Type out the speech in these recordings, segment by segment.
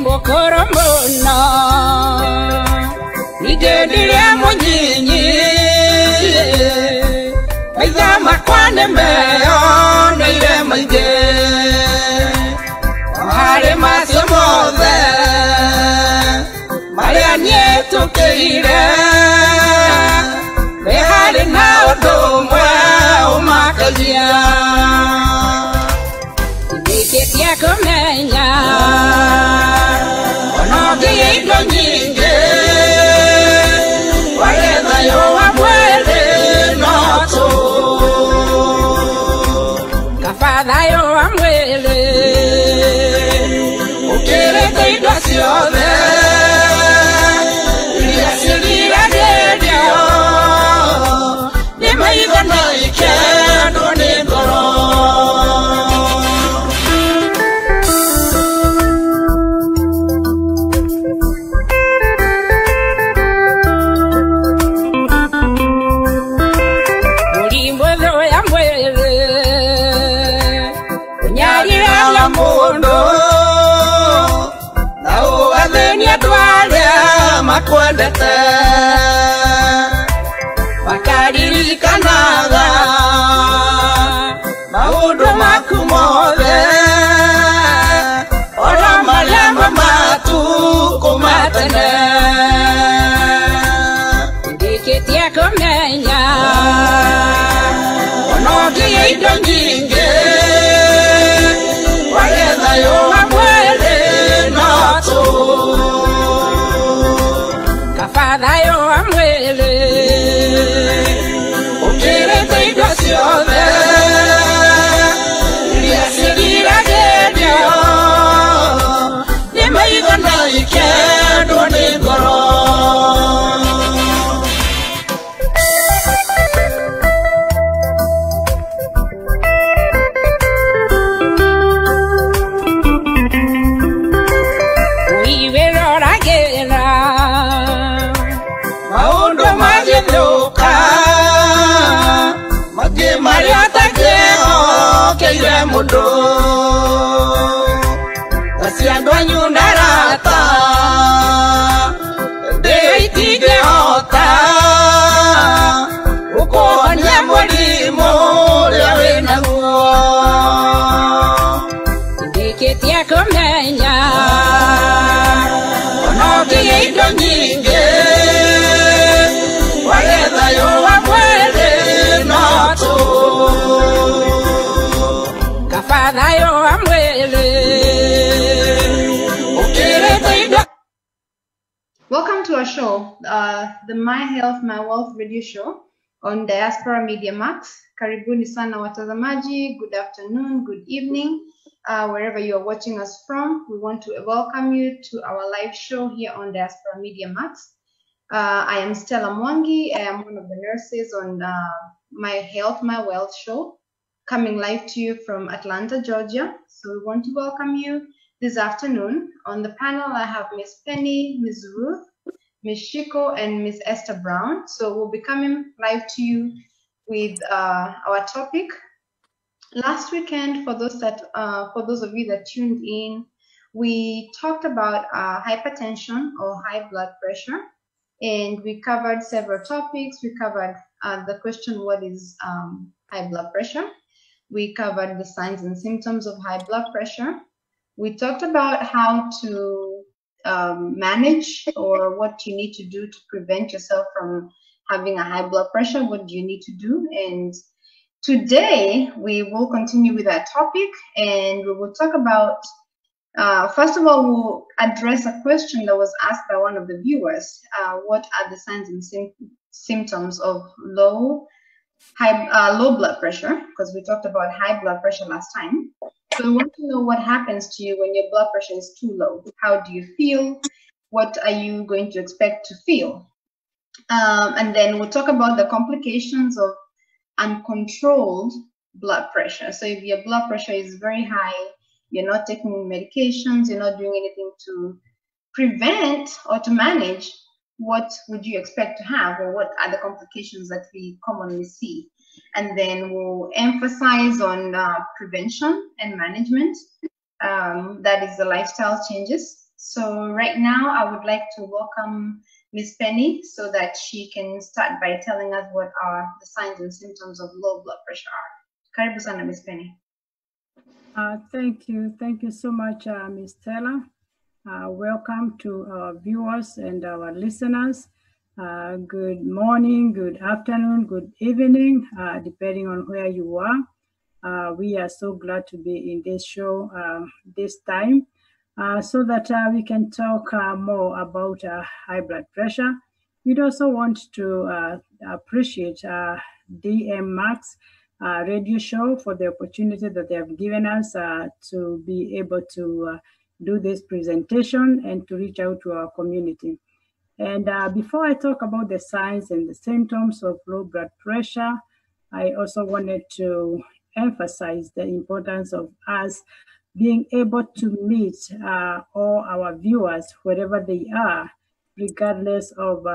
Mokoromono Nijendile monyinyi Maiza makwane meyo Neire maide Mahare masemove Maria nieto keire Behare na odomwe Umakazia Niketia komenya Nyinge Waleza yo amwele noto Kafadha yo amwele Ukere teidwa siode Iliasilira dedio Nima iga na ikedo nigoro Makwendete Makaririkanaga Maundu maku mothe Ora maria matu kumatene Ndikitia kumenya Onogie indo nyingi Wagetha yo amwele notu Father, you are willing. Okay, take us your there. Yes, you did again. You may even know you can't do it. We will all again. Loka Magi Mariata Keo Keire Mundo Asiandwa Nyundarata Deiti Geota Uko Nyamolimo Lewe Naguo Ndiketia komenya Onoki Eido Nyinge Wagetha yo amwele noto Kafadha yo amwele Ukire teidwa. Welcome to our show, the My Health, My Wealth radio show on Diaspora Media Max. Karibuni sana watazamaji, good afternoon, good evening, wherever you are watching us from. We want to welcome you to our live show here on Diaspora Media Max. I am Stella Mwangi. I am one of the nurses on My Health, My Wealth show, coming live to you from Atlanta, Georgia. So we want to welcome you this afternoon. On the panel, I have Miss Penny, Miss Ruth, Miss Shiko, and Miss Esther Brown. So we'll be coming live to you with our topic. Last weekend, for those of you that tuned in, we talked about hypertension or high blood pressure. And we covered several topics. We covered the question, what is high blood pressure? We covered the signs and symptoms of high blood pressure. We talked about how to manage or what you need to do to prevent yourself from having a high blood pressure. What do you need to do? And today we will continue with that topic, and we will talk about first of all, we'll address a question that was asked by one of the viewers. What are the signs and symptoms of low blood pressure? Because we talked about high blood pressure last time. So we want to know what happens to you when your blood pressure is too low. How do you feel? What are you going to expect to feel? And then we'll talk about the complications of uncontrolled blood pressure. So if your blood pressure is very high, you're not taking medications, you're not doing anything to prevent or to manage, what would you expect to have, or what are the complications that we commonly see? And then we'll emphasize on prevention and management. That is the lifestyle changes. So right now, I would like to welcome Ms. Penny so that she can start by telling us what are the signs and symptoms of low blood pressure are. Karibu sana, Ms. Penny. Thank you. Thank you so much, Ms. Stella. Welcome to our viewers and our listeners. Good morning, good afternoon, good evening, depending on where you are. We are so glad to be in this show this time so that we can talk more about high blood pressure. We'd also want to appreciate DM Max radio show for the opportunity that they have given us to be able to do this presentation and to reach out to our community. And before I talk about the signs and the symptoms of low blood pressure, I also wanted to emphasize the importance of us being able to meet all our viewers wherever they are, regardless of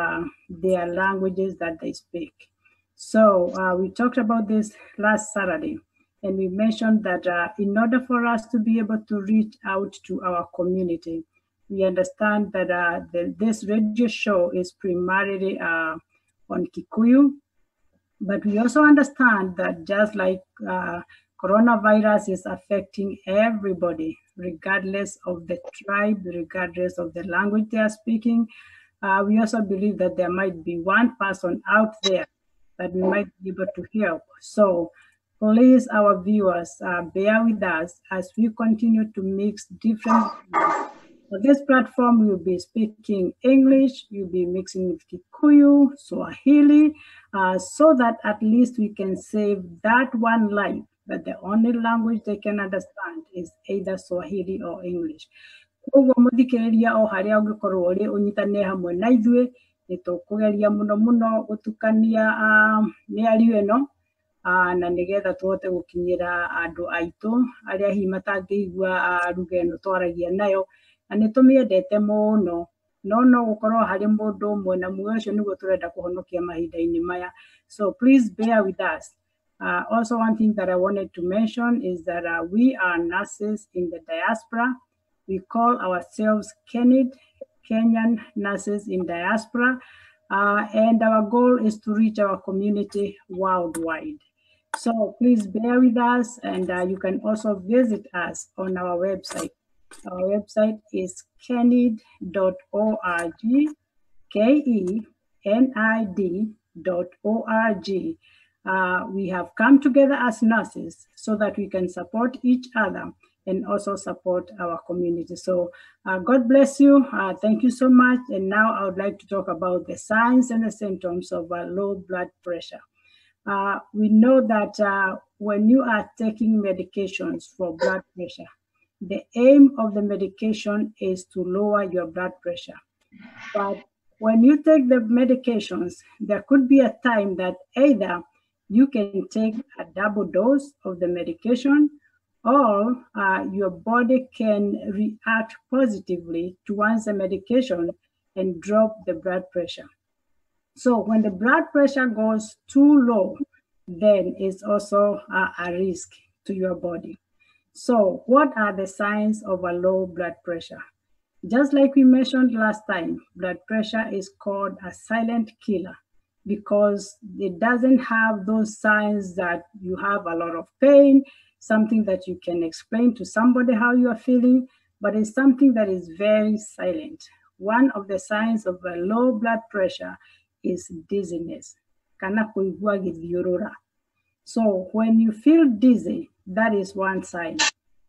their languages that they speak. So we talked about this last Saturday, and we mentioned that in order for us to be able to reach out to our community, we understand that this radio show is primarily on Kikuyu, but we also understand that just like coronavirus is affecting everybody, regardless of the tribe, regardless of the language they are speaking, we also believe that there might be one person out there that we might be able to help. So please, our viewers, bear with us as we continue to mix different. On this platform, we'll be speaking English, you'll be mixing with Kikuyu, Swahili, so that at least we can save that one life, that the only language they can understand is either Swahili or English. Koguo muthikiriria o haria ungikorwo uri unyitane hamwe na ithuĩ nitukugeria muno muno gutukania mĩario ĩno na nigetha tuhote gukinyira andu aitu aria hihi matangĩigua lugha ĩno twaragia nayo, na nĩtũmĩendete mũno no gukorwo harĩ mũndũ ũmwe na muoyo ũcio nĩguo tũrenda kũhonokia mahinda-inĩ maya. So please bear with us. Also, one thing that I wanted to mention is that we are nurses in the diaspora. We call ourselves Kenyan Nurses in Diaspora, and our goal is to reach our community worldwide. So please bear with us, and you can also visit us on our website. Our website is kenid.org, kenid.org. We have come together as nurses so that we can support each other and also support our community. So God bless you. Thank you so much. And now I would like to talk about the signs and the symptoms of low blood pressure. We know that when you are taking medications for blood pressure, the aim of the medication is to lower your blood pressure. But when you take the medications, there could be a time that either you can take a double dose of the medication, or your body can react positively towards the medication and drop the blood pressure. So when the blood pressure goes too low, then it's also a risk to your body. So what are the signs of a low blood pressure? Just like we mentioned last time, blood pressure is called a silent killer because it doesn't have those signs that you have a lot of pain, something that you can explain to somebody how you are feeling, but it's something that is very silent. One of the signs of a low blood pressure is dizziness. So when you feel dizzy, that is one sign.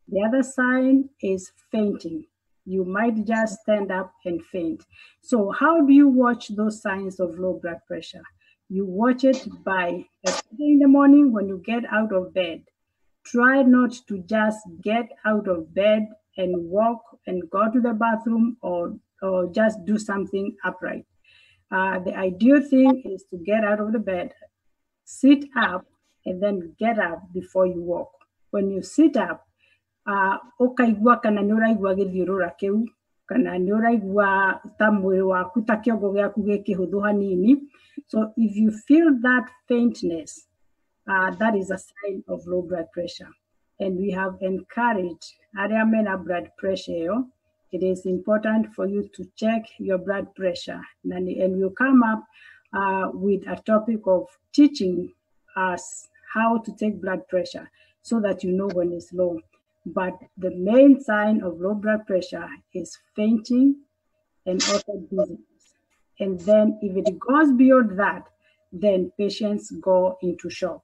The other sign is fainting. You might just stand up and faint. So how do you watch those signs of low blood pressure? You watch it by in the morning when you get out of bed. Try not to just get out of bed and walk and go to the bathroom or just do something upright. The ideal thing is to get out of the bed, sit up, and then get up before you walk. When you sit up, ukaigua kana nĩ ũraigua gĩthiũrũra kĩu, kana nĩ ũraigua ta mwĩrĩ waku ta kĩongo gĩaku gĩ kĩhũthũ hanini. So if you feel that faintness, that is a sign of low blood pressure. And we have encouraged arĩa mena blood pressure ĩyo it is important for you to check your blood pressure. And we'll come up with a topic of teaching us how to take blood pressure so that you know when it's low. But the main sign of low blood pressure is fainting and also dizziness. And then if it goes beyond that, then patients go into shock.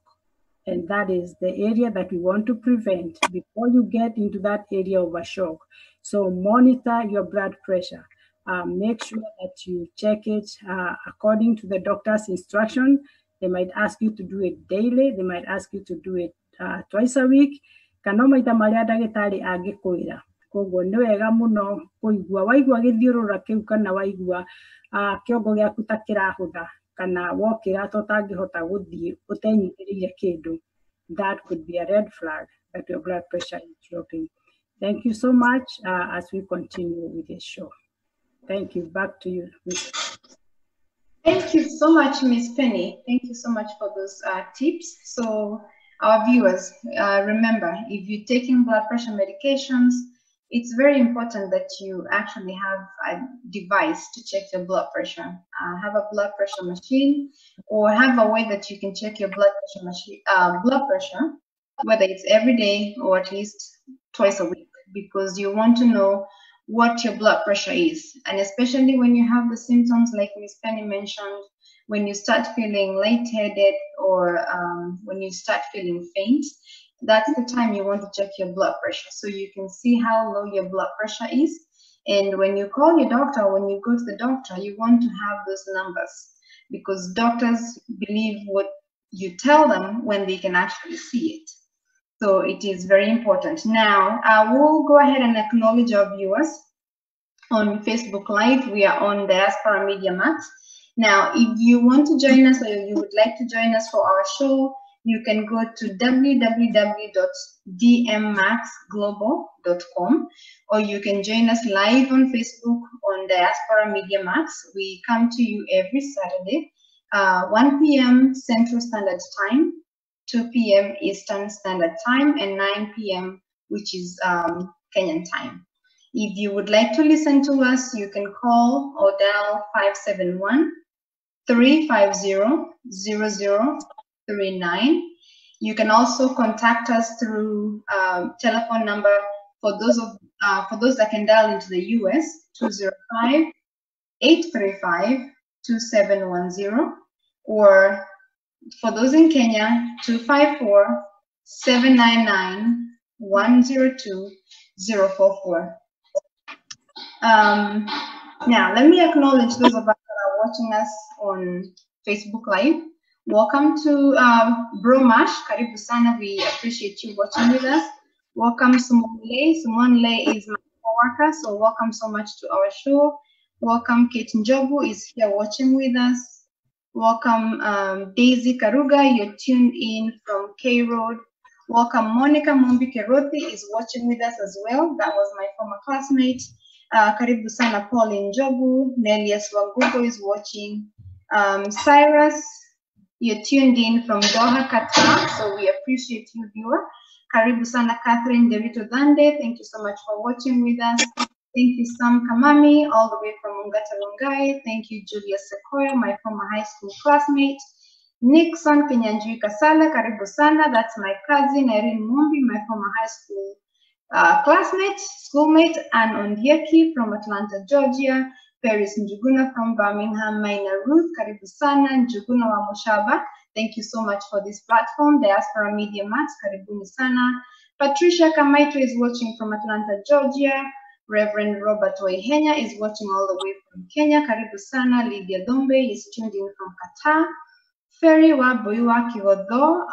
And that is the area that we want to prevent before you get into that area of a shock. So monitor your blood pressure. Make sure that you check it according to the doctor's instruction. They might ask you to do it daily. They might ask you to do it twice a week. Kana maita maria ndagĩtarĩ angĩkwĩra. Koguo nĩ wega mũno kũigua waigua gĩthiũrũra kĩu kana waigua kĩongo gĩaku ta kĩrahũtha kana wokĩra ta ũtangĩhota gũthiĩ ũtenyitĩrĩire kĩndũ. That could be a red flag that your blood pressure is dropping. Thank you so much as we continue with this show. Thank you. Back to you, Ms. Thank you so much, Ms. Penny. Thank you so much for those tips. So our viewers, remember, if you're taking blood pressure medications, it's very important that you actually have a device to check your blood pressure. Have a blood pressure machine, or have a way that you can check your blood pressure, whether it's every day or at least twice a week, because you want to know what your blood pressure is. And especially when you have the symptoms like Ms. Penny mentioned, when you start feeling lightheaded or when you start feeling faint, that's the time you want to check your blood pressure so you can see how low your blood pressure is. And when you call your doctor, when you go to the doctor, you want to have those numbers, because doctors believe what you tell them when they can actually see it. So it is very important. Now, we'll go ahead and acknowledge our viewers on Facebook Live. We are on Diaspora Media Max. Now, if you want to join us or you would like to join us for our show, you can go to www.dmmaxglobal.com, or you can join us live on Facebook on Diaspora Media Max. We come to you every Saturday, 1 p.m. Central Standard Time, 2 p.m. Eastern Standard Time, and 9 p.m., which is Kenyan time. If you would like to listen to us, you can call or dial 571-350-0039. You can also contact us through telephone number for those that can dial into the US, 205-835-2710, or for those in Kenya, 254-799-102-044. Now, let me acknowledge those of us that are watching us on Facebook Live. Welcome to Bro Mash, Karibu Sana. We appreciate you watching with us. Welcome Sumonle. Sumonle is my co-worker, so welcome so much to our show. Welcome Kate Njobu is here watching with us. Welcome Daisy Karuga, you're tuned in from K Road. Welcome Monica Mombi Kerothi is watching with us as well. That was my former classmate. Karibu Sana Pauline Njobu. Nelias Wangugo is watching. Cyrus, you're tuned in from Doha, Qatar, so we appreciate you, viewer. Karibu Sana Catherine Devito Dande, thank you so much for watching with us. Thank you, Sam Kamami, all the way from Ungata Rungai. Thank you, Julia Sequoia, my former high school classmate. Nixon Kenyanjui Kasala, Karibu Sana, that's my cousin, Irene Mumbi, my former high school classmate, schoolmate, Anne Ondieki from Atlanta, Georgia. Paris Njuguna from Birmingham, Maina Ruth, Karibu Sana, Njuguna wa Moshaba. Thank you so much for this platform. Diaspora Media Max, Karibuni Sana. Patricia Kamaito is watching from Atlanta, Georgia. Reverend Robert Waihenya is watching all the way from Kenya. Karibu Sana. Lydia Dombe is tuned in from Qatar. Ferry Waboyua Kigodo,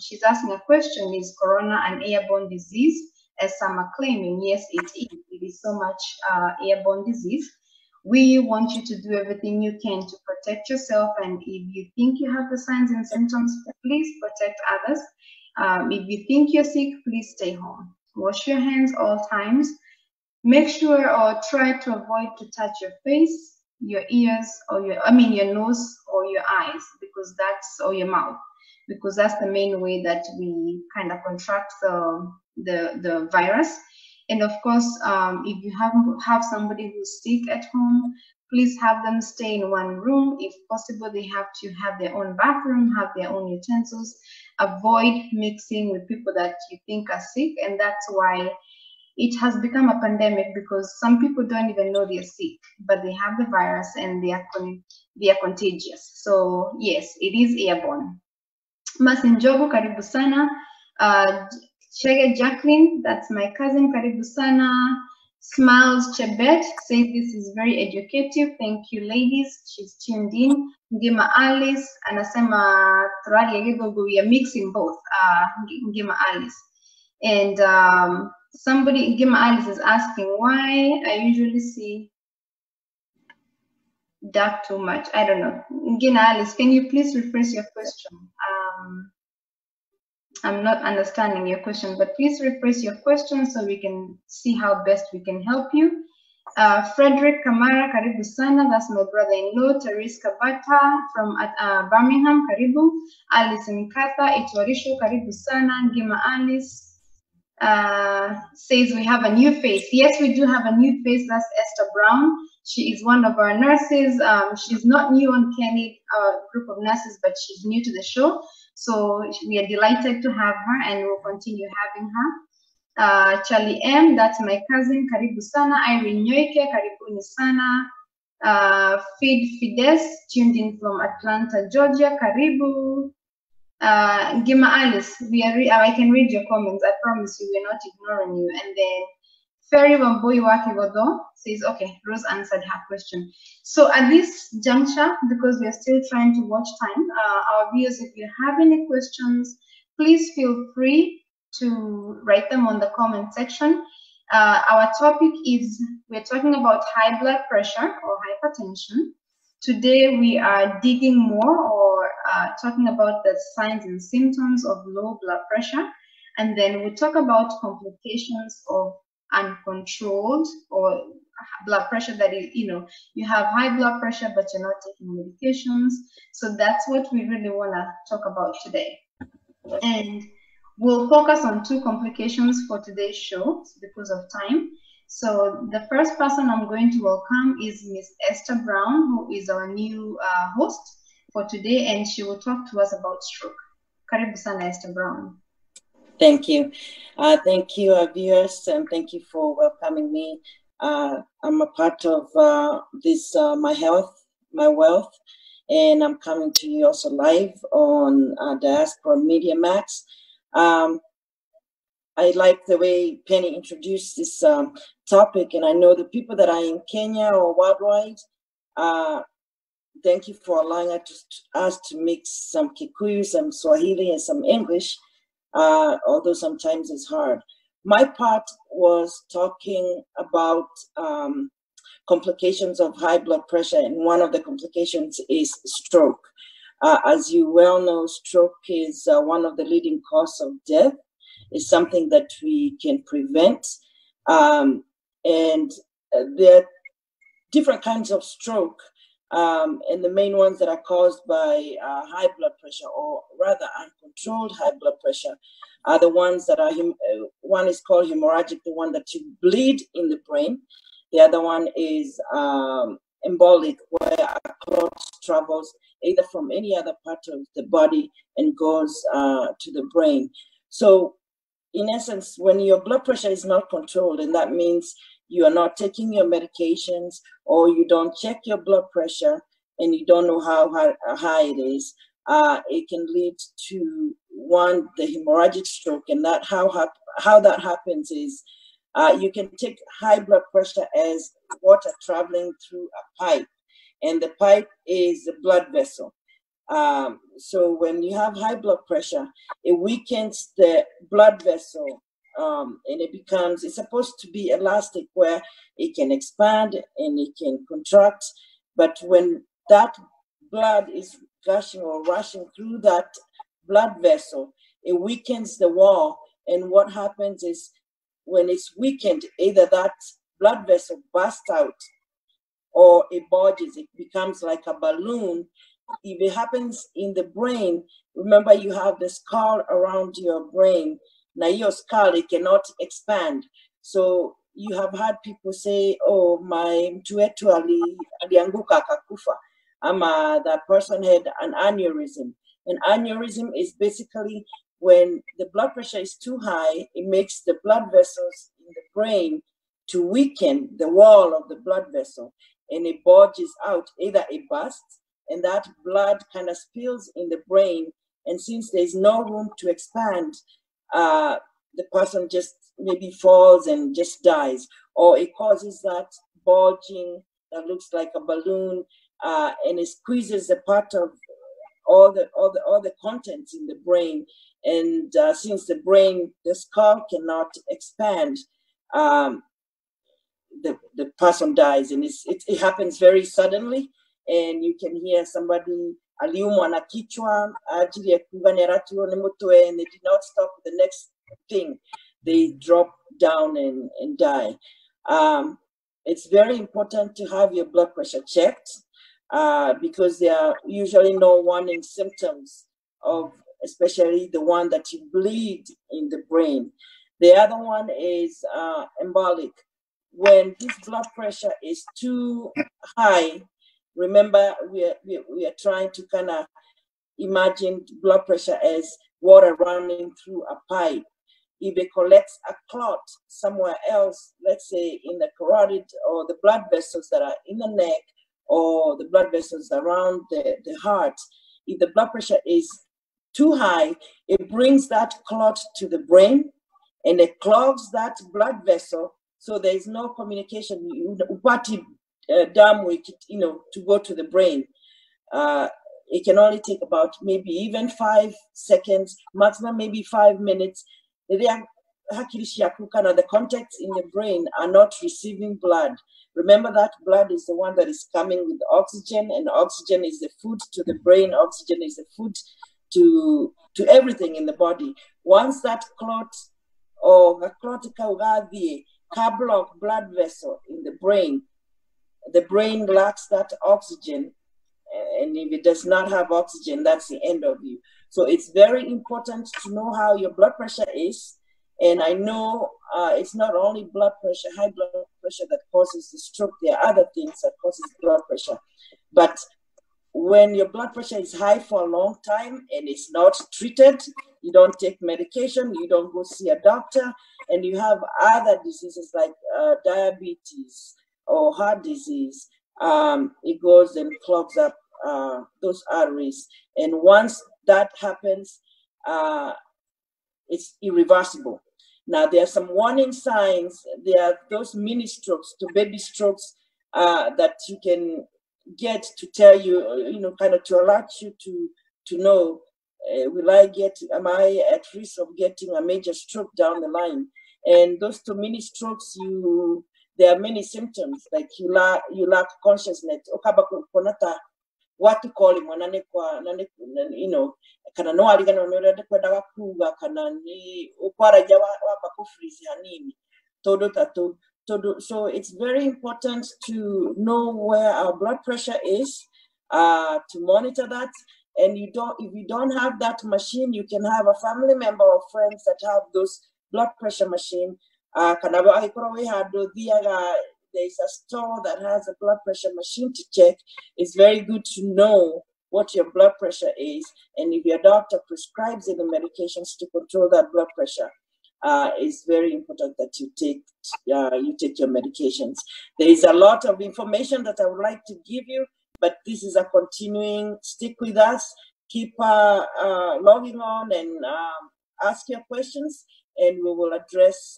she's asking a question, is corona an airborne disease? As some are claiming, yes, it is. It is so much airborne disease. We want you to do everything you can to protect yourself, and if you think you have the signs and symptoms, please protect others. If you think you're sick, please stay home. Wash your hands all times. Make sure or try to avoid to touch your face, your ears, or your nose or your eyes, because or your mouth, because that's the main way that we kind of contract the virus. And of course, if you have somebody who's sick at home, please have them stay in one room. If possible, they have to have their own bathroom, have their own utensils. Avoid mixing with people that you think are sick, and that's why it has become a pandemic, because some people don't even know they're sick, but they have the virus and they are contagious. So yes, it is airborne. Masinjogo, karibu sana. Chege Jacqueline, that's my cousin, karibu sana. Smiles Chebet says this is very educative. Thank you, ladies. She's tuned in. Ngima Alice anasema we are mixing both. Ngima Alice. And somebody, Ngima Alice, is asking why I usually see dark too much. I don't know. Ngima Alice, can you please rephrase your question? I'm not understanding your question, but please rephrase your question so we can see how best we can help you. Frederick Kamara, karibu sana. That's my brother-in-law. Therese Kabata from Birmingham, karibu. Alice Nkatha, Itwarisho, karibu sana. Ngima Alice says we have a new face. Yes, we do have a new face. That's Esther Brown. She is one of our nurses. She's not new on Kenny group of nurses, but she's new to the show. So we are delighted to have her, and we'll continue having her. Charlie M, that's my cousin, karibu sana. Irene Nyoike, karibuni sana. Feed Fides, tuned in from Atlanta, Georgia, karibu. Ngima Alice, I can read your comments. I promise you, we're not ignoring you. And then Ferry Wambui Wakivodo says, okay, Rose answered her question. So at this juncture, because we are still trying to watch time, our viewers, if you have any questions, please feel free to write them on the comment section. Our topic is, we're talking about high blood pressure or hypertension. Today we are digging more, or talking about the signs and symptoms of low blood pressure. And then we'll talk about complications of uncontrolled or blood pressure, that is, you have high blood pressure but you're not taking medications. So that's what we really want to talk about today. And we'll focus on two complications for today's show because of time. So the first person I'm going to welcome is Miss Esther Brown, who is our new host for today, and she will talk to us about stroke. Karibu sana, Esther Brown. Thank you. Thank you, viewers, and thank you for welcoming me. I'm a part of this My Health, My Wealth, and I'm coming to you also live on Diaspora Media Max. I like the way Penny introduced this topic, and I know the people that are in Kenya or worldwide, thank you for allowing us to mix some Kikuyu, some Swahili, and some English, although sometimes it's hard. My part was talking about complications of high blood pressure, and one of the complications is stroke. As you well know, stroke is one of the leading causes of death. It's something that we can prevent. And there are different kinds of stroke, and the main ones that are caused by high blood pressure, or rather uncontrolled high blood pressure, are the ones that are, one is called hemorrhagic, the one that you bleed in the brain. The other one is embolic, where a clot travels either from any other part of the body and goes to the brain. So in essence, when your blood pressure is not controlled, and that means you are not taking your medications, or you don't check your blood pressure and you don't know how high it is, it can lead to the hemorrhagic stroke. And that how that happens is you can take high blood pressure as water traveling through a pipe, and the pipe is the blood vessel. So when you have high blood pressure, it weakens the blood vessel, and it's supposed to be elastic, where it can expand and it can contract. But when that blood is gushing or rushing through that blood vessel, it weakens the wall. And what happens is, when it's weakened, either that blood vessel bursts out or it bulges, it becomes like a balloon. If it happens in the brain, remember you have the skull around your brain. Now your skull, it cannot expand. So you have had people say, oh, my mtu wetu alianguka akakufa, ama that person had an aneurysm. An aneurysm is basically when the blood pressure is too high, it makes the blood vessels in the brain to weaken the wall of the blood vessel, and it bulges out, either it bursts, and that blood kind of spills in the brain, and since there's no room to expand, the person just maybe falls and just dies, or it causes that bulging that looks like a balloon, and it squeezes a part of all the contents in the brain, and since the skull cannot expand, the person dies, and it happens very suddenly, and you can hear somebody aliumwa na kichwa ajili ya kuganyaratio ni mutwe, and they did not stop the next thing, they drop down and die. It's very important to have your blood pressure checked, because there are usually no warning symptoms of, especially the one that you bleed in the brain. The other one is embolic. When this blood pressure is too high, remember we are trying to kind of imagine blood pressure as water running through a pipe. If it collects a clot somewhere else, let's say in the carotid or the blood vessels that are in the neck or the blood vessels around the heart, if the blood pressure is too high, it brings that clot to the brain and it clogs that blood vessel, so there is no communication. To go to the brain. It can only take about maybe even 5 seconds, maximum maybe 5 minutes. The contacts in the brain are not receiving blood. Remember that blood is the one that is coming with oxygen, and oxygen is the food to the brain. Oxygen is the food to everything in the body. Once that clot or a block blood vessel in the brain lacks that oxygen, and if it does not have oxygen, that's the end of you. So it's very important to know how your blood pressure is. And I know it's not only blood pressure, high blood pressure that causes the stroke. There are other things that causes blood pressure. But when your blood pressure is high for a long time and it's not treated, you don't take medication, you don't go see a doctor, and you have other diseases like diabetes or heart disease, it goes and clogs up those arteries. And once that happens, it's irreversible. Now, there are some warning signs. There are those mini strokes to baby strokes that you can get to tell you, kind of to alert you to know, am I at risk of getting a major stroke down the line? And those two mini strokes, there are many symptoms, like you lack consciousness. What to call him? Kana no aligana no kwenda kuga kana ni ukwara jawa bakufrizi hanini todo tatu todo. So it's very important to know where our blood pressure is, to monitor that. And if you don't have that machine, you can have a family member or friends that have those blood pressure machine. There's a store that has a blood pressure machine to check. It's very good to know what your blood pressure is, and if your doctor prescribes any medications to control that blood pressure, it's very important that you take your medications. There is a lot of information that I would like to give you, but this is a continuing. Stick with us. Keep logging on and ask your questions, and we will address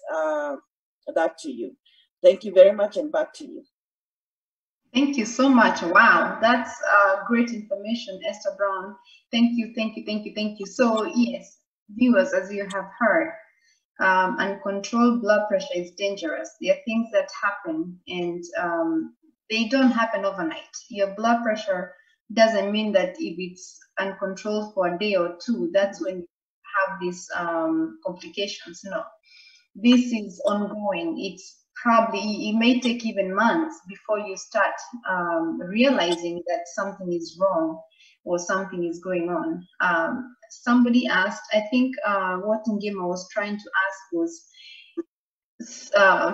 that to you. Thank you very much, and back to you. Thank you so much. Wow, that's great information, Esther Brown. Thank you, thank you, thank you, thank you. So yes, viewers, as you have heard, uncontrolled blood pressure is dangerous. There are things that happen, and they don't happen overnight. Your blood pressure doesn't mean that if it's uncontrolled for a day or two, that's when you have these complications. No, this is ongoing. It may take even months before you start realizing that something is wrong or something is going on. Somebody asked, I think what Ngema was trying to ask was,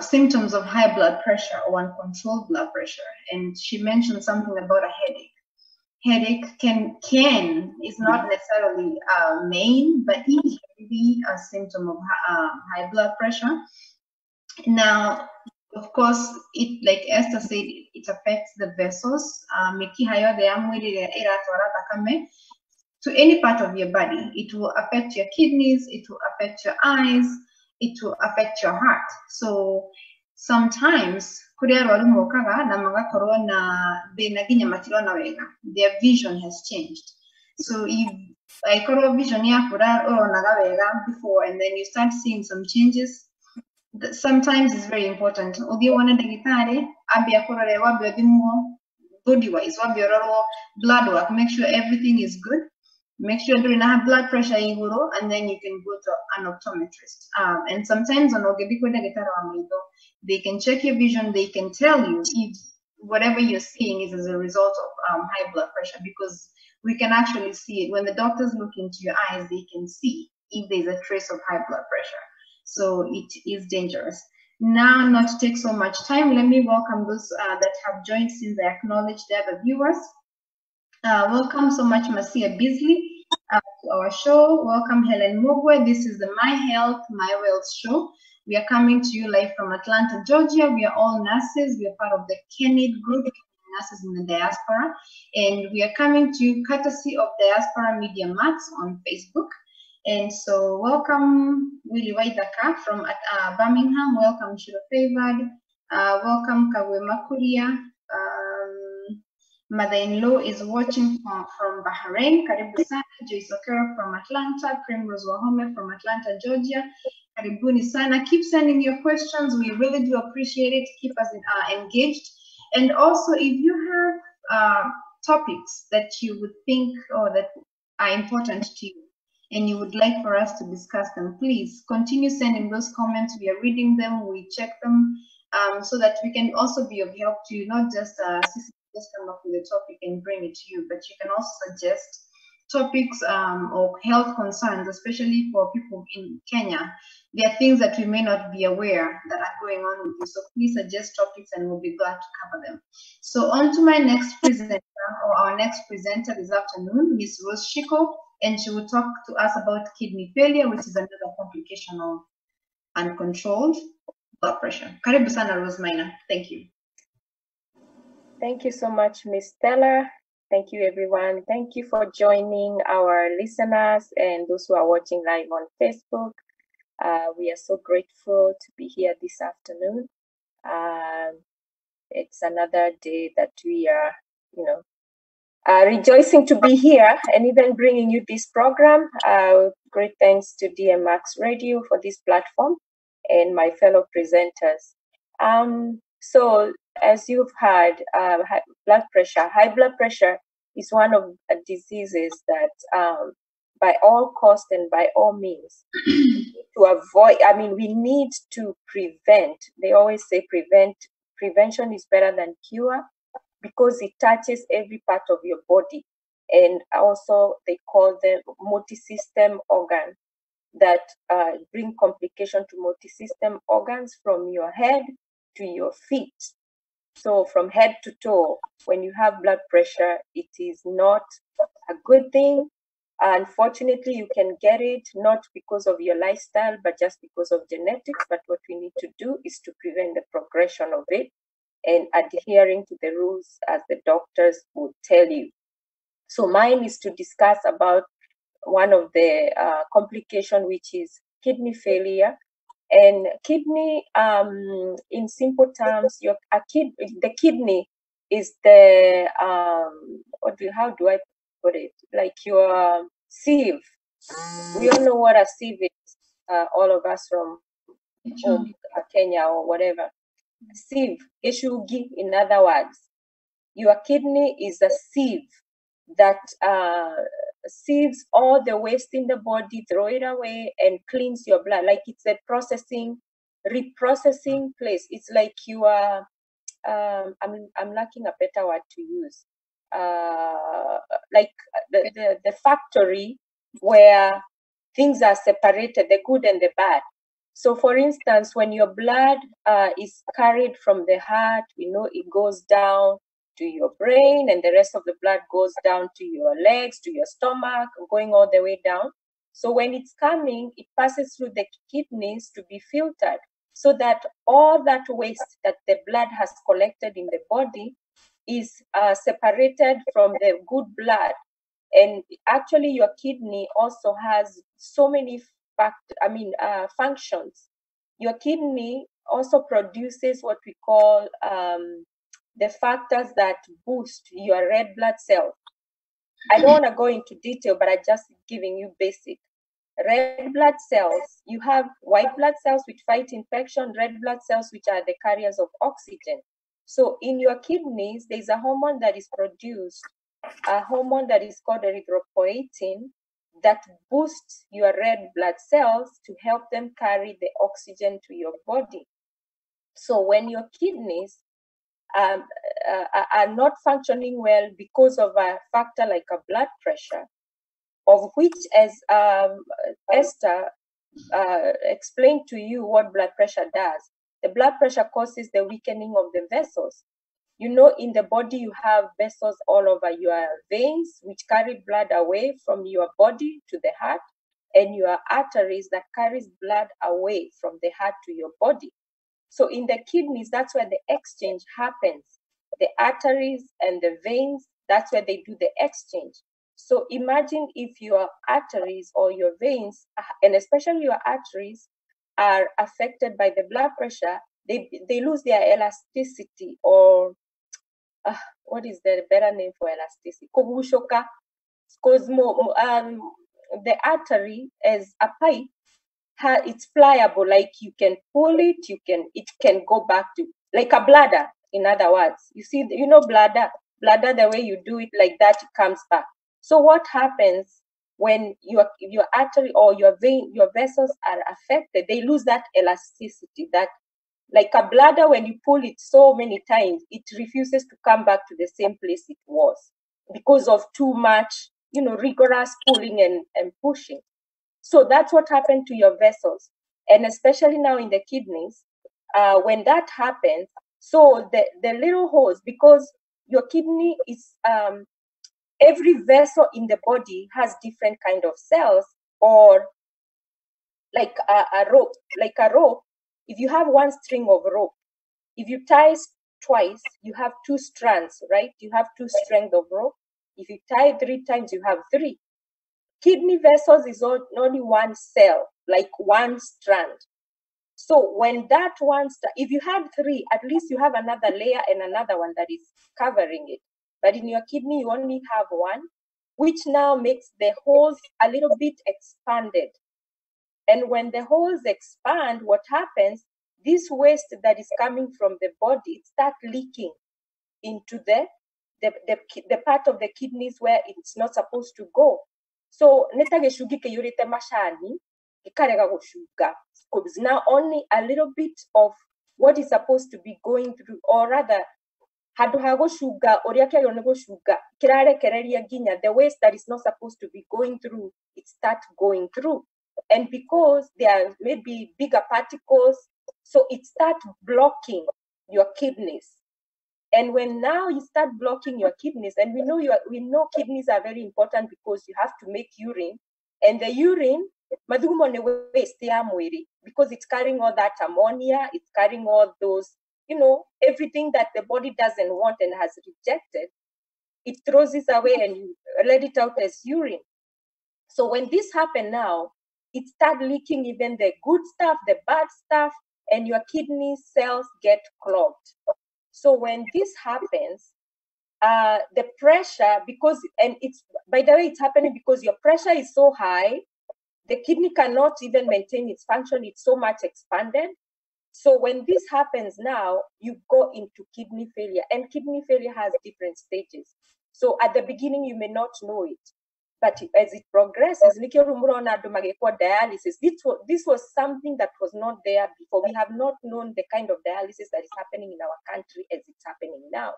symptoms of high blood pressure or uncontrolled blood pressure, and she mentioned something about a headache. Headache can is not necessarily main, but it can be a symptom of high blood pressure. Now, of course, it, like Esther said, it affects the vessels. To any part of your body. It will affect your kidneys, it will affect your eyes, it will affect your heart. So sometimes their vision has changed. So if I call vision before and then you start seeing some changes, sometimes it's very important. Body-wise, blood work, make sure everything is good. Make sure you have blood pressure in guru, and then you can go to an optometrist. And sometimes on they can check your vision, they can tell you if whatever you're seeing is as a result of high blood pressure, because we can actually see it. When the doctors look into your eyes, they can see if there's a trace of high blood pressure. So it is dangerous. Now, not to take so much time, let me welcome those that have joined since I acknowledge the other viewers. Welcome so much, Marcia Beasley, to our show. Welcome, Helen Mogwe. This is the My Health, My Wealth show. We are coming to you live from Atlanta, Georgia. We are all nurses. We are part of the Kenneth group, Nurses in the Diaspora. And we are coming to you courtesy of Diaspora Media Max on Facebook. And so welcome, Willie Waidaka from Birmingham. Welcome, Shiro Favored. Welcome, Kawe Makuria. Mother-in-law is watching from Bahrain. Karibu sana. Joyce Okero from Atlanta. Primrose Wahome from Atlanta, Georgia. Karibuni sana. Keep sending your questions. We really do appreciate it. Keep us engaged. And also, if you have topics that you would think or that are important to you, and you would like for us to discuss them, please continue sending those comments. We are reading them, we check them, so that we can also be of help to you, not just come up with a topic and bring it to you, but you can also suggest topics or health concerns, especially for people in Kenya. There are things that we may not be aware that are going on with you, so please suggest topics and we'll be glad to cover them. So on to my next presenter, or our next presenter this afternoon, Ms. Rose Shiko, and she will talk to us about kidney failure, which is another complication of uncontrolled blood pressure. Karibu sana, Rose Maina. Thank you. Thank you so much, Ms. Stella. Thank you, everyone. Thank you for joining our listeners and those who are watching live on Facebook. We are so grateful to be here this afternoon. It's another day that we are, rejoicing to be here and even bringing you this program. Great thanks to DMX Radio for this platform and my fellow presenters. So as you've heard, high blood pressure is one of the diseases that by all cost and by all means to avoid, we need to prevent. They always say prevention is better than cure, because it touches every part of your body. And also they call them multi-system organ that bring complication to multi-system organs from your head to your feet. So from head to toe, when you have blood pressure, it is not a good thing. Unfortunately, you can get it not because of your lifestyle, but just because of genetics. But what we need to do is to prevent the progression of it and adhering to the rules as the doctors would tell you. So mine is to discuss about one of the complications, which is kidney failure. And kidney, in simple terms, the kidney is the, how do I put it? Like your sieve. We all know what a sieve is, all of us from Kenya or whatever. Sieve, Geshugi, in other words. Your kidney is a sieve that sieves all the waste in the body, throw it away, and cleans your blood. Like it's a reprocessing place. It's like you are, I'm lacking a better word to use. Like the factory where things are separated, the good and the bad. So for instance, when your blood is carried from the heart, we know it goes down to your brain, and the rest of the blood goes down to your legs, to your stomach, going all the way down. So when it's coming, it passes through the kidneys to be filtered, so that all that waste that the blood has collected in the body is separated from the good blood. And actually, your kidney also has so many functions. Your kidney also produces what we call the factors that boost your red blood cells. I don't want to go into detail, but I'm just giving you basic. Red blood cells, you have white blood cells which fight infection, red blood cells which are the carriers of oxygen. So in your kidneys, there's a hormone that is produced, a hormone that is called erythropoietin, that boosts your red blood cells to help them carry the oxygen to your body. So when your kidneys are not functioning well because of a factor like a blood pressure, of which, as Esther explained to you what blood pressure does, the blood pressure causes the weakening of the vessels. You know, in the body, you have vessels all over your veins, which carry blood away from your body to the heart, and your arteries that carries blood away from the heart to your body. So in the kidneys, that's where the exchange happens. The arteries and the veins, that's where they do the exchange. So imagine if your arteries or your veins, and especially your arteries, are affected by the blood pressure, they lose their elasticity, or what is the better name for elasticity? Kogushoka. Because the artery as a pipe, it's pliable, like you can pull it, it can go back to, like a bladder, in other words. You see, you know, bladder, the way you do it like that, it comes back. So what happens when your artery or your vein, your vessels are affected? They lose that elasticity, that, like a bladder, when you pull it so many times, it refuses to come back to the same place it was because of too much, you know, rigorous pulling and pushing. So that's what happened to your vessels. And especially now in the kidneys, when that happens, so the little holes, because your kidney is, every vessel in the body has different kind of cells, or like a rope. Like a rope, if you have one string of rope, if you tie twice, you have 2 strands, right? You have 2 strands of rope. If you tie 3 times, you have 3. Kidney vessels is only one cell, like one strand. So when that if you had 3, at least you have another layer and another one that is covering it. But in your kidney, you only have one, which now makes the holes a little bit expanded. And when the holes expand, what happens, this waste that is coming from the body, it starts leaking into the part of the kidneys where it's not supposed to go. So neta geshugi ke yurite mashani, ikarega gushuga. Because now only a little bit of what is supposed to be going through, or rather, haduhago shuga, oriake yonego shuga, kirare kereria ginya, the waste that is not supposed to be going through, it starts going through. And because there are maybe bigger particles, so it starts blocking your kidneys. And when now you start blocking your kidneys, and we know kidneys are very important because you have to make urine, and the urine, because it's carrying all that ammonia, it's carrying all those, you know, everything that the body doesn't want and has rejected, it throws this away and you let it out as urine. So when this happens now, it starts leaking even the good stuff, the bad stuff, and your kidney cells get clogged. So when this happens, the pressure, and it's, by the way, it's happening because your pressure is so high, the kidney cannot even maintain its function. It's so much expanded. So when this happens now, you go into kidney failure, and kidney failure has different stages. So at the beginning, you may not know it, but as it progresses, dialysis, this was something that was not there before. We have not known the kind of dialysis that is happening in our country as it's happening now,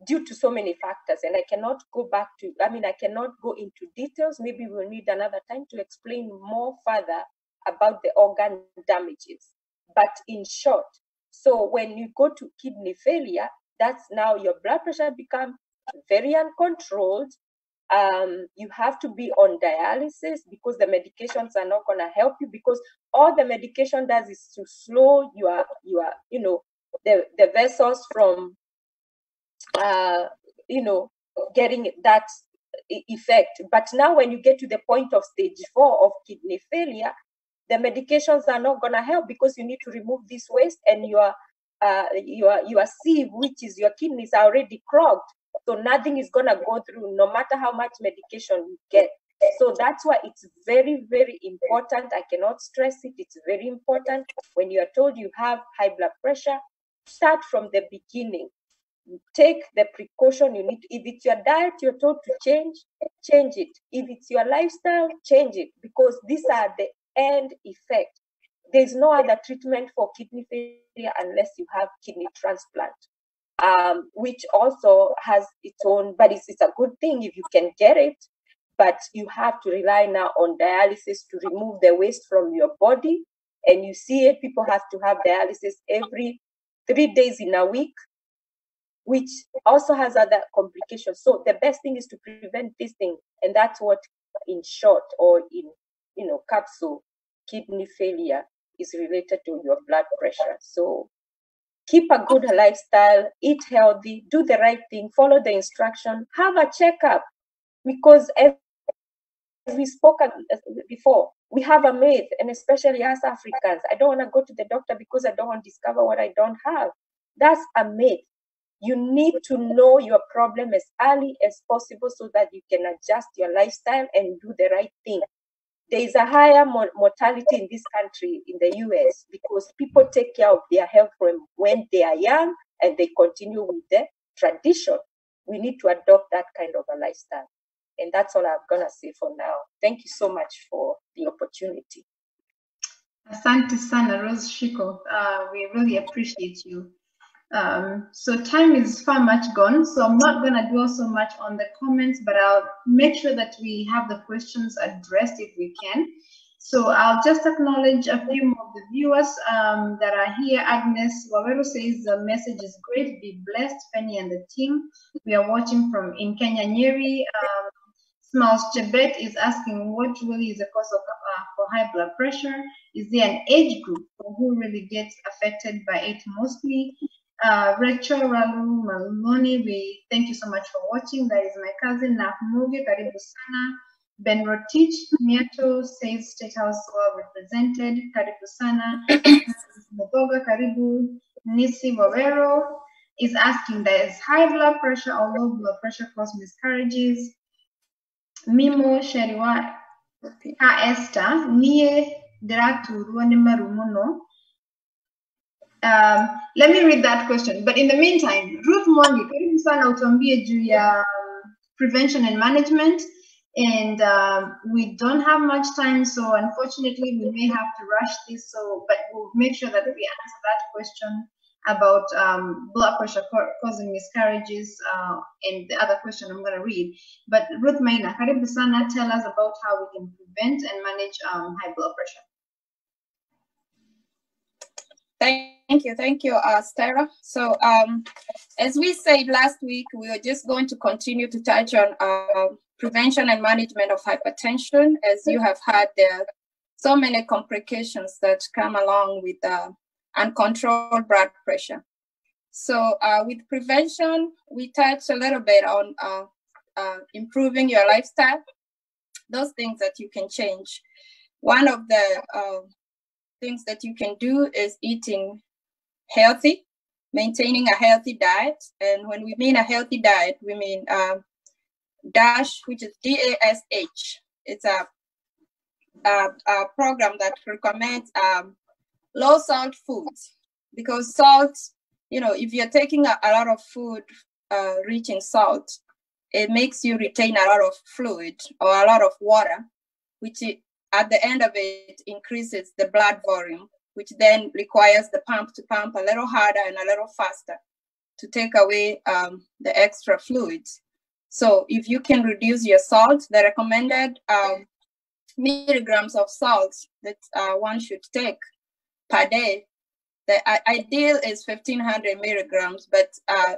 due to so many factors. And I cannot I cannot go into details. Maybe we'll need another time to explain more further about the organ damages. But in short, so when you go to kidney failure, that's now your blood pressure becomes very uncontrolled. You have to be on dialysis because the medications are not going to help you, because all the medication does is to slow your the vessels from getting that effect. But now when you get to the point of stage 4 of kidney failure, the medications are not going to help, because you need to remove this waste, and your sieve, which is your kidneys, are already clogged. So nothing is going to go through, no matter how much medication you get. So that's why it's very, very important. I cannot stress it. It's very important. When you are told you have high blood pressure, start from the beginning. Take the precaution you need. If it's your diet you're told to change it. If it's your lifestyle, change it, because these are the end effect. There's no other treatment for kidney failure unless you have kidney transplant, which also has its own, but it's a good thing if you can get it, but you have to rely now on dialysis to remove the waste from your body. And you see it, people have to have dialysis every 3 days in a week, which also has other complications. So the best thing is to prevent this thing, and that's what, in short, or in capsule, kidney failure is related to your blood pressure. So keep a good lifestyle, eat healthy, do the right thing, follow the instruction, have a checkup, because as we spoke before, we have a myth, and especially as Africans, I don't want to go to the doctor because I don't want to discover what I don't have. That's a myth. You need to know your problem as early as possible so that you can adjust your lifestyle and do the right thing. There is a higher mortality in this country, in the US, because people take care of their health from when they are young and they continue with the tradition. We need to adopt that kind of a lifestyle. And that's all I'm going to say for now. Thank you so much for the opportunity. Asante sana, Rose Shiko. We really appreciate you. So time is far much gone, so I'm not going to dwell so much on the comments, but I'll make sure that we have the questions addressed if we can. So I'll just acknowledge a few more of the viewers that are here. Agnes Wawero says the message is great. Be blessed, Penny and the team. We are watching from in Kenya, Nyeri. Smiles Chebet is asking what really is the cause of for high blood pressure. Is there an age group for who really gets affected by it mostly? Rachel Ralu Maloni, we thank you so much for watching. That is my cousin Nafmuge, karibu sana. Ben Rotich Miato says State House well represented, karibu sana. Mogoga, karibu. Nisi Wawero is asking, does high blood pressure or low blood pressure cause miscarriages? Mimo Sheriwa Ha Esther Nie Dratu Ruanema Rumuno. Let me read that question. But in the meantime, Ruth Mwangi, karibu sana utuambie juu ya prevention and management. And we don't have much time, so unfortunately we may have to rush this. So, but we'll make sure that we answer that question about blood pressure causing miscarriages and the other question I'm going to read. But Ruth Maina, karibu sana, tell us about how we can prevent and manage high blood pressure. Thank you, Stella. So as we said last week, we are just going to continue to touch on prevention and management of hypertension. As you have heard, there are so many complications that come along with uncontrolled blood pressure. So with prevention, we touch a little bit on improving your lifestyle, those things that you can change. One of the things that you can do is eating healthy, maintaining a healthy diet. And when we mean a healthy diet, we mean DASH, which is DASH. It's a program that recommends low salt foods, because salt, if you're taking a lot of food rich in salt, it makes you retain a lot of fluid or a lot of water, which at the end of it increases the blood volume, which then requires the pump to pump a little harder and a little faster to take away the extra fluids. So if you can reduce your salt, the recommended milligrams of salt that one should take per day. The ideal is 1,500 milligrams, but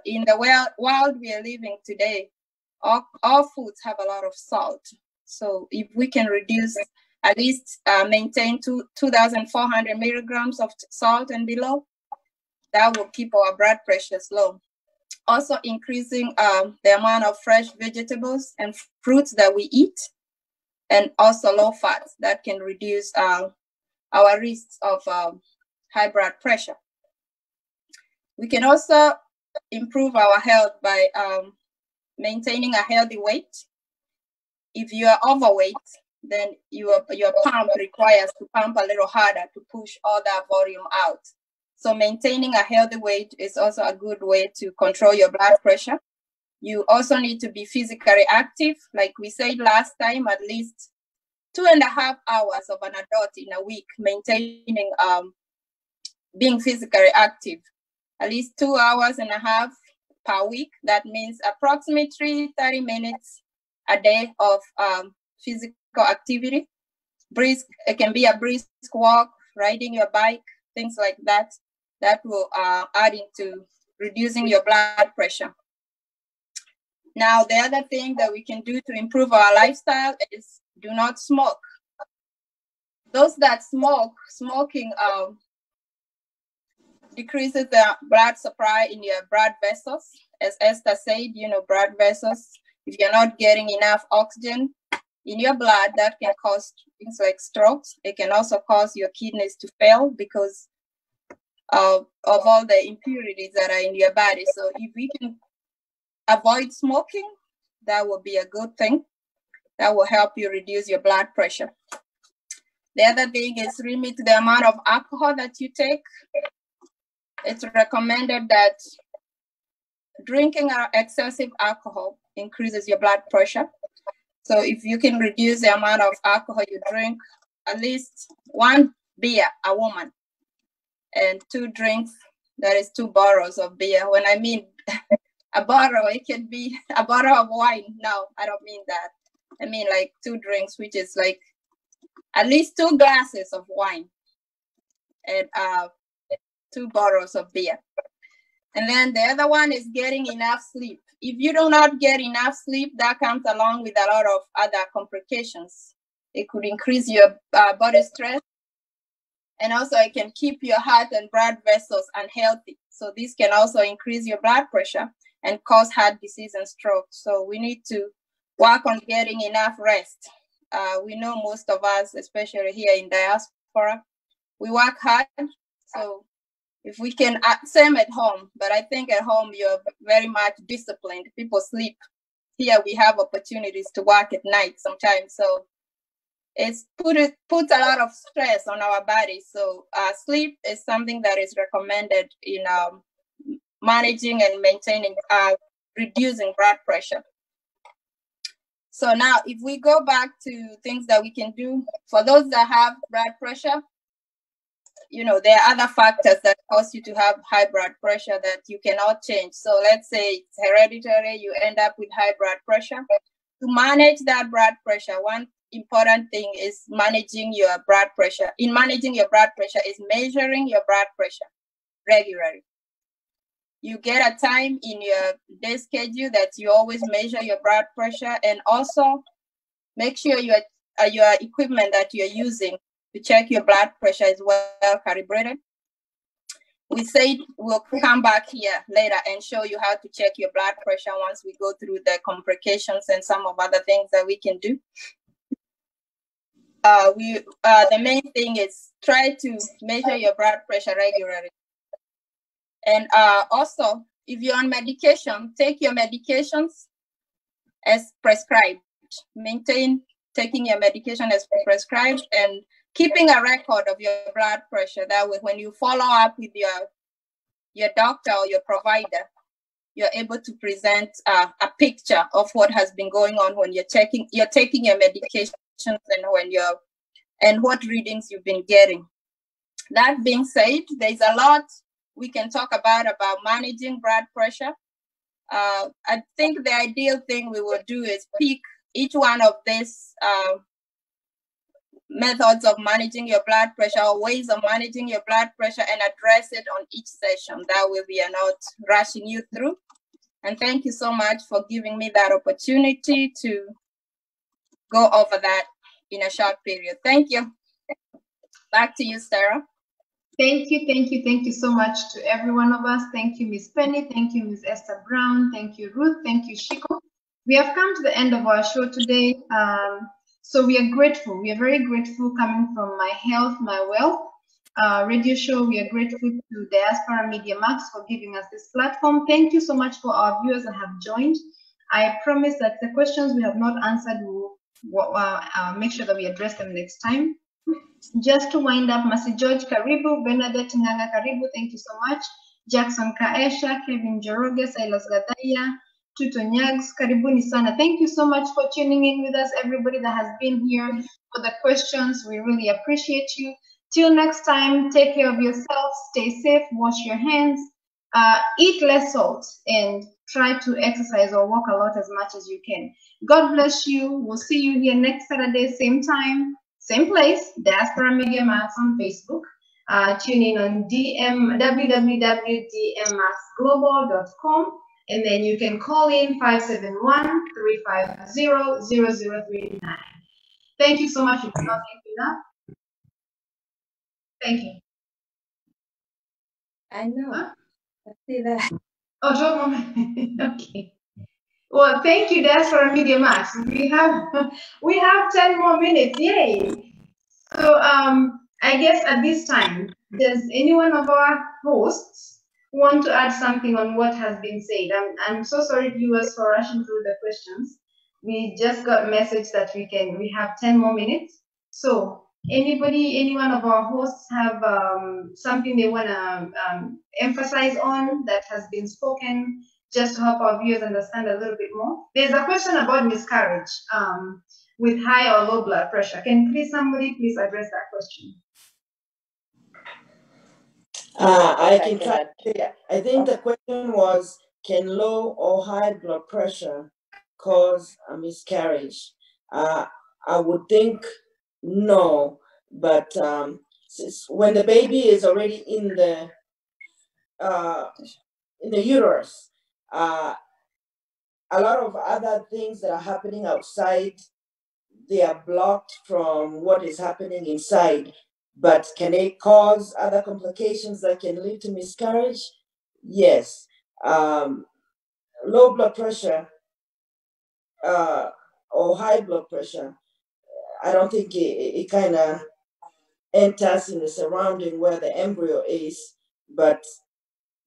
in the world we are living today, all foods have a lot of salt. So if we can reduce, at least maintain 2,400 milligrams of salt and below, that will keep our blood pressures low. Also increasing the amount of fresh vegetables and fruits that we eat, and also low fats that can reduce our risks of high blood pressure. We can also improve our health by maintaining a healthy weight. If you are overweight, then your pump requires to pump a little harder to push all that volume out. So maintaining a healthy weight is also a good way to control your blood pressure. You also need to be physically active. Like we said last time, at least 2.5 hours of an adult in a week, maintaining being physically active. At least 2.5 hours per week. That means approximately 30 minutes a day of physical activity. Brisk, it can be a brisk walk, riding your bike, things like that. That will add into reducing your blood pressure. Now, the other thing that we can do to improve our lifestyle is do not smoke. Those that smoking decreases the blood supply in your blood vessels. As Esther said, blood vessels, if you're not getting enough oxygen in your blood, that can cause things like strokes. It can also cause your kidneys to fail because of all the impurities that are in your body. So if we can avoid smoking, that will be a good thing. That will help you reduce your blood pressure. The other thing is limit the amount of alcohol that you take. It's recommended that drinking excessive alcohol increases your blood pressure. So if you can reduce the amount of alcohol you drink, at least 1 beer a woman, and 2 drinks, that is 2 bottles of beer. When I mean a bottle, it can be a bottle of wine. No, I don't mean that. I mean like 2 drinks, which is like at least 2 glasses of wine and 2 bottles of beer. And then the other one is getting enough sleep. If you do not get enough sleep, that comes along with a lot of other complications. It could increase your body stress, and also it can keep your heart and blood vessels unhealthy. So this can also increase your blood pressure and cause heart disease and stroke. So we need to work on getting enough rest. We know most of us, especially here in diaspora, we work hard. So if we can, same at home, but I think at home you're very much disciplined. People sleep. Here we have opportunities to work at night sometimes. So it's puts a lot of stress on our bodies. So sleep is something that is recommended in managing and maintaining, reducing blood pressure. So now if we go back to things that we can do for those that have blood pressure, there are other factors that cause you to have high blood pressure that you cannot change. So let's say it's hereditary, you end up with high blood pressure. To manage that blood pressure, one important thing is managing your blood pressure. In managing your blood pressure is measuring your blood pressure regularly. You get a time in your day schedule that you always measure your blood pressure, and also make sure your equipment that you're using to check your blood pressure is well calibrated. We said we'll come back here later and show you how to check your blood pressure once we go through the complications and some of other things that we can do. The main thing is try to measure your blood pressure regularly. And also, if you're on medication, take your medications as prescribed. Maintain taking your medication as prescribed and keeping a record of your blood pressure. That way, when you follow up with your doctor or your provider, you're able to present a picture of what has been going on when you're taking your medications and what readings you've been getting. That being said, there's a lot we can talk about managing blood pressure. I think the ideal thing we will do is pick each one of these methods of managing your blood pressure or ways of managing your blood pressure and address it on each session. That way we are not rushing you through. And thank you so much for giving me that opportunity to go over that in a short period. Thank you. Back to you, Sarah. Thank you so much to every one of us. Thank you, Miss Penny. Thank you, Miss Esther Brown. Thank you, Ruth. Thank you, Shiko. We have come to the end of our show today. So we are grateful. We are very grateful coming from My Health, My Wealth radio show. We are grateful to Diaspora Media Max for giving us this platform. Thank you so much for our viewers that have joined. I promise that the questions we have not answered, we'll make sure that we address them next time. Just to wind up, Masi George Karibu, Bernadette Nganga Karibu, thank you so much. Jackson Kaesha, Kevin Joroge, Silas Gadaya, Tuto Nyags, Karibuni Sana. Thank you so much for tuning in with us, everybody that has been here for the questions. We really appreciate you. Till next time, take care of yourself, stay safe, wash your hands, eat less salt, and try to exercise or walk a lot as much as you can. God bless you. We'll see you here next Saturday, same time, same place, Diaspora Media Max on Facebook. Tune in on www.dmmaxglobal.com, and then you can call in 571-350-0039. Thank you so much. If you're not taking that. Thank you. I know. Huh? I see that. Oh, 12 more minutes. Okay. Well, thank you, Diaspora Media Max. We have 10 more minutes. Yay! So I guess at this time, does any one of our hosts want to add something on what has been said? I'm so sorry, viewers, for rushing through the questions. We just got a message that we have 10 more minutes. So any one of our hosts have something they want to emphasize on that has been spoken, just to help our viewers understand a little bit more? There's a question about miscarriage with high or low blood pressure. Can somebody please address that question? I can try. I think the question was, can low or high blood pressure cause a miscarriage? I would think no, but when the baby is already in the uterus, a lot of other things that are happening outside, they are blocked from what is happening inside. But can it cause other complications that can lead to miscarriage? Yes. Low blood pressure or high blood pressure, I don't think it kind of enters in the surrounding where the embryo is, but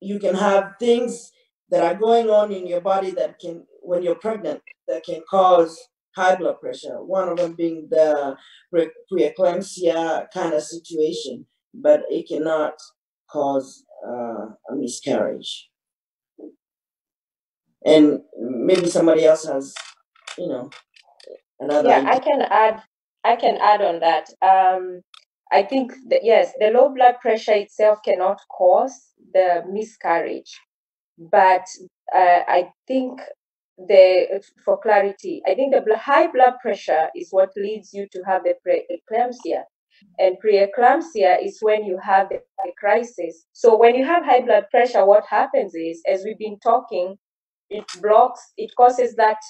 you can have things that are going on in your body that can, when you're pregnant, that can cause high blood pressure. One of them being the preeclampsia kind of situation, but it cannot cause a miscarriage. And maybe somebody else has, another. Yeah, idea. I can add on that. I think that yes, the low blood pressure itself cannot cause the miscarriage, but I think for clarity, I think the high blood pressure is what leads you to have the preeclampsia, and preeclampsia is when you have the crisis. So when you have high blood pressure, what happens is, as we've been talking, it causes that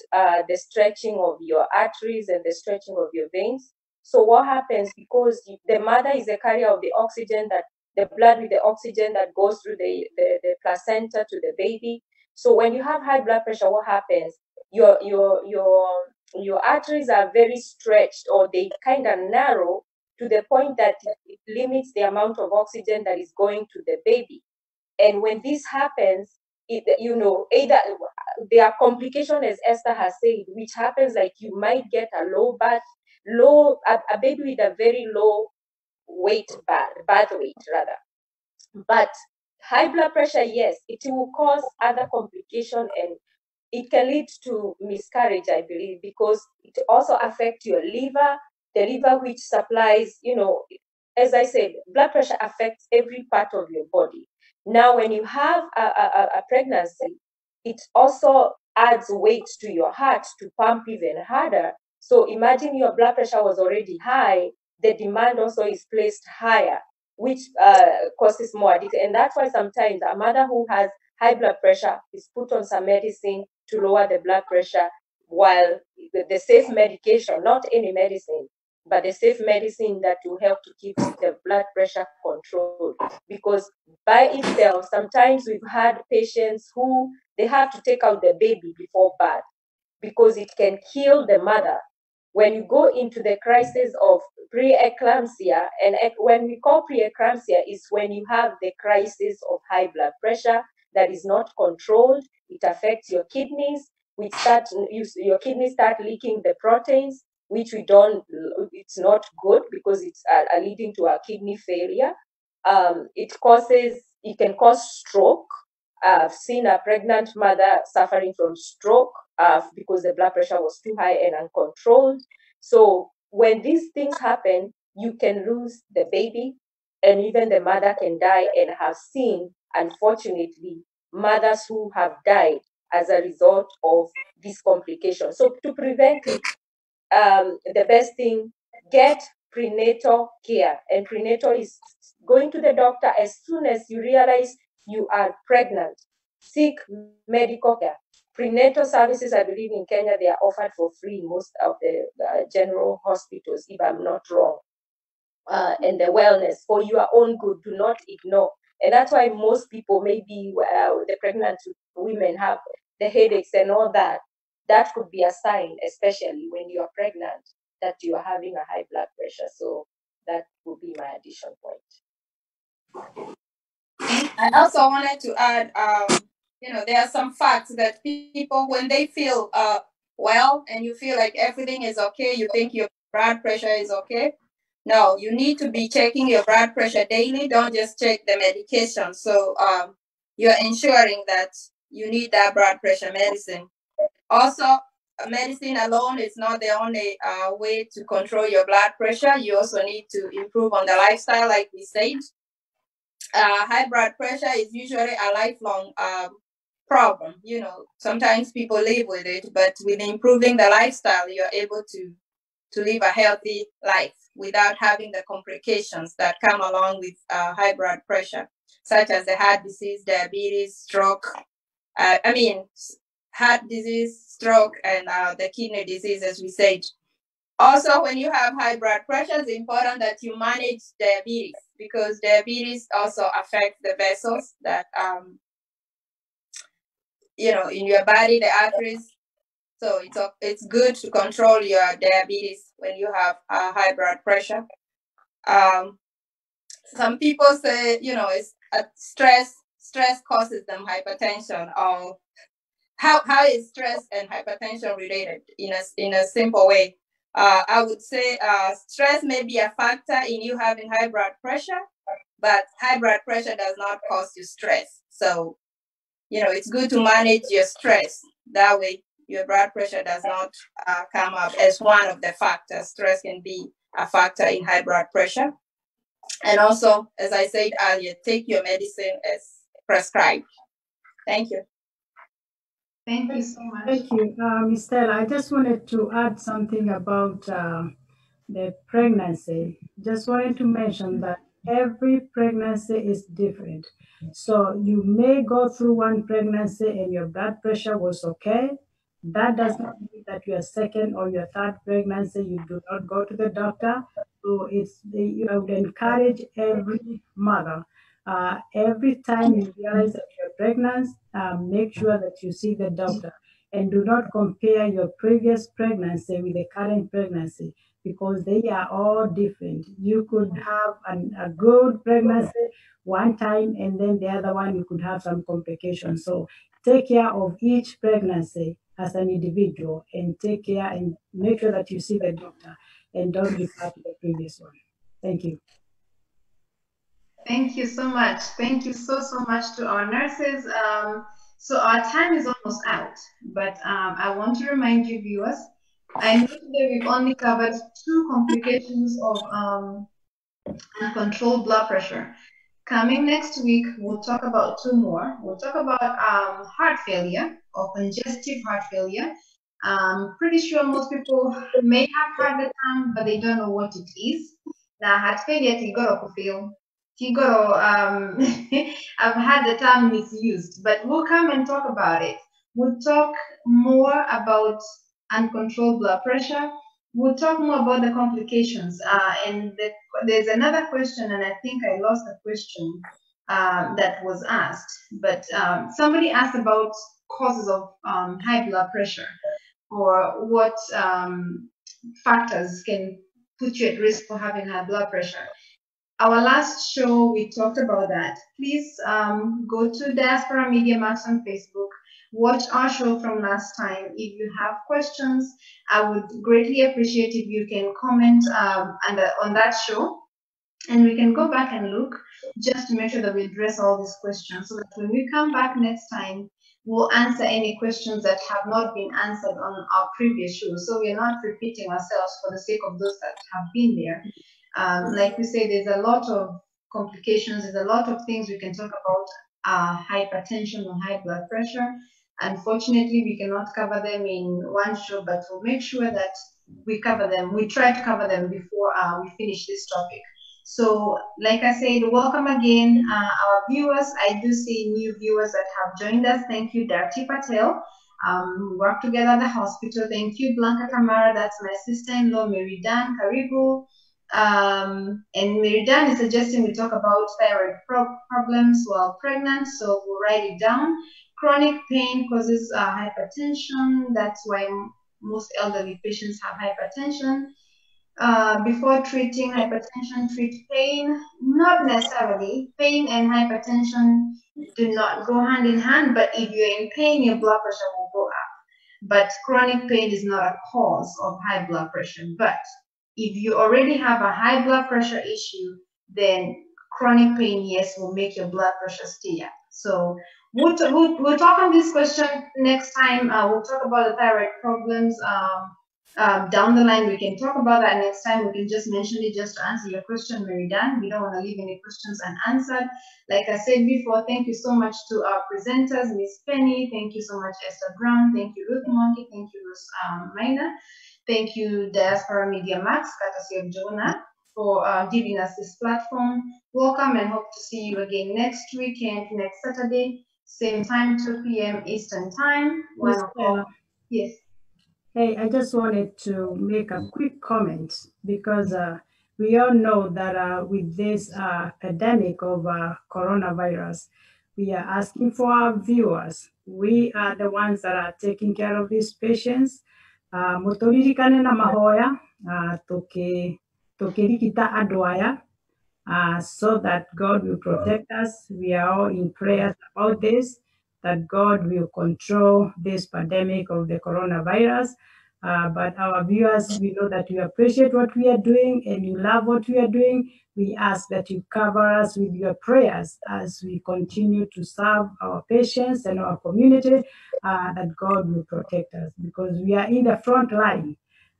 the stretching of your arteries and the stretching of your veins. So what happens, because the mother is a carrier of the oxygen, that the blood with the oxygen that goes through the placenta to the baby. So when you have high blood pressure, what happens? Your arteries are very stretched, or they kind of narrow to the point that it limits the amount of oxygen that is going to the baby. And when this happens, either there are complications, as Esther has said, which happens like you might get a a baby with a very low birth weight rather. But high blood pressure, yes, it will cause other complications, and it can lead to miscarriage, I believe, because it also affects your liver, the liver which supplies, as I said, blood pressure affects every part of your body. Now, when you have a pregnancy, it also adds weight to your heart to pump even harder. So imagine your blood pressure was already high, the demand also is placed higher, which causes more addiction. And that's why sometimes a mother who has high blood pressure is put on some medicine to lower the blood pressure, while the safe medication, not any medicine, but the safe medicine that will help to keep the blood pressure controlled. Because by itself, sometimes we've had patients who they have to take out the baby before birth because it can kill the mother. When you go into the crisis of preeclampsia, and when we call preeclampsia is when you have the crisis of high blood pressure that is not controlled, it affects your kidneys, which your kidneys start leaking the proteins, which it's not good because it's leading to a kidney failure. It can cause stroke. I've seen a pregnant mother suffering from stroke because the blood pressure was too high and uncontrolled. So when these things happen, you can lose the baby, and even the mother can die, and have seen, unfortunately, mothers who have died as a result of these complications. So to prevent it, the best thing, get prenatal care. And prenatal is going to the doctor as soon as you realize you are pregnant. Seek medical care. Prenatal services, I believe in Kenya, they are offered for free in most of the general hospitals, if I'm not wrong. And the wellness for your own good, do not ignore. And that's why most people, maybe the pregnant women, have the headaches and all that. That could be a sign, especially when you are pregnant, that you are having a high blood pressure. So that would be my addition point. I also wanted to add, there are some facts that people, when they feel well and you feel like everything is okay, you think your blood pressure is okay. No, you need to be checking your blood pressure daily. Don't just check the medication. So you're ensuring that you need that blood pressure medicine. Also, medicine alone is not the only way to control your blood pressure. You also need to improve on the lifestyle, like we said. High blood pressure is usually a lifelong problem. Sometimes people live with it, but with improving the lifestyle, you're able to live a healthy life without having the complications that come along with high blood pressure, such as the heart disease, diabetes, stroke. Heart disease, stroke, and the kidney disease, as we said. Also, when you have high blood pressure, it's important that you manage diabetes, because diabetes also affects the vessels that, in your body, the arteries. So it's good to control your diabetes when you have high blood pressure. Some people say, it's stress causes them hypertension. Or how is stress and hypertension related in a simple way? I would say stress may be a factor in you having high blood pressure, but high blood pressure does not cause you stress. So, it's good to manage your stress. That way, your blood pressure does not come up as one of the factors. Stress can be a factor in high blood pressure. And also, as I said earlier, take your medicine as prescribed. Thank you. Thank you so much. Thank you, Ms. Stella. I just wanted to add something about the pregnancy. Just wanted to mention that every pregnancy is different. So you may go through one pregnancy and your blood pressure was okay. That does not mean that your second or your third pregnancy, you do not go to the doctor. So I would encourage every mother, every time you realize that you're pregnant, make sure that you see the doctor, and do not compare your previous pregnancy with the current pregnancy, because they are all different. You could have a good pregnancy one time, and then the other one you could have some complications. So take care of each pregnancy as an individual, and take care and make sure that you see the doctor and don't refer to the previous one. Thank you. Thank you so much. Thank you so much to our nurses. So our time is almost out, but I want to remind you, viewers, I know today we've only covered 2 complications of uncontrolled blood pressure. Coming next week, we'll talk about 2 more. We'll talk about heart failure or congestive heart failure. Pretty sure most people may have heard the term, but they don't know what it is. Now, heart failure, tigoro kufeel. Tigoro, I've had the term misused, but we'll come and talk about it. We'll talk more about uncontrolled blood pressure. We'll talk more about the complications. There's another question, and I think I lost the question that was asked. But somebody asked about causes of high blood pressure, or what factors can put you at risk for having high blood pressure. Our last show, we talked about that. Please go to Diaspora Media Max on Facebook. Watch our show from last time. If you have questions, I would greatly appreciate if you can comment on that show. And we can go back and look just to make sure that we address all these questions so that when we come back next time, we'll answer any questions that have not been answered on our previous show. So we're not repeating ourselves for the sake of those that have been there. Like we say, there's a lot of complications, there's a lot of things we can talk about, hypertension or high blood pressure. Unfortunately, we cannot cover them in one show, but we'll make sure that we cover them. We try to cover them before we finish this topic. So, like I said, welcome again, our viewers. I do see new viewers that have joined us. Thank you, Darti Patel. We work together at the hospital. Thank you, Blanca Camara. That's my sister-in-law, Meridan Karibu. And Meridan is suggesting we talk about thyroid problems while pregnant. So we'll write it down. Chronic pain causes hypertension. That's why most elderly patients have hypertension. Before treating hypertension, treat pain. Not necessarily. Pain and hypertension do not go hand in hand, but if you're in pain, your blood pressure will go up. But chronic pain is not a cause of high blood pressure. But if you already have a high blood pressure issue, then chronic pain, yes, will make your blood pressure stay up. So we'll talk on this question next time. We'll talk about the thyroid problems. Down the line, we can talk about that next time. We can just mention it just to answer your question, Meridan. We don't want to leave any questions unanswered. Like I said before, thank you so much to our presenters, Miss Penny. Thank you so much, Esther Brown. Thank you, Ruth Monkey. Thank you, Ruth Maina. Thank you, Diaspora Media Max, courtesy of Jonah, for giving us this platform. Welcome and hope to see you again next weekend, next Saturday, same time, 2 p.m. Eastern Time. 1 o'clock. Yes. Hey, I just wanted to make a quick comment because we all know that with this pandemic of coronavirus, we are asking for our viewers. We are the ones that are taking care of these patients. Muturirikane na mahoya tukirikita andu aya so that God will protect us. We are all in prayers about this, that God will control this pandemic of the coronavirus. But our viewers, we know that you appreciate what we are doing and you love what we are doing. We ask that you cover us with your prayers as we continue to serve our patients and our community, that God will protect us because we are in the front line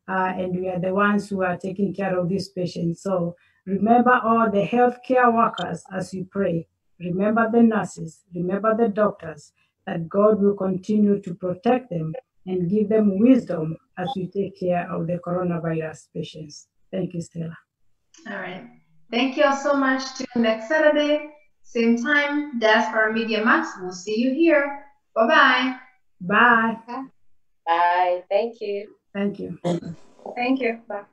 and we are the ones who are taking care of these patients. So remember all the healthcare workers as you pray. Remember the nurses, remember the doctors, that God will continue to protect them and give them wisdom as we take care of the coronavirus patients. Thank you, Stella. All right. Thank you all so much. Till next Saturday, same time, Diaspora Media Max. We'll see you here. Bye-bye. Bye. Bye. Thank you. Thank you. Thank you. Bye.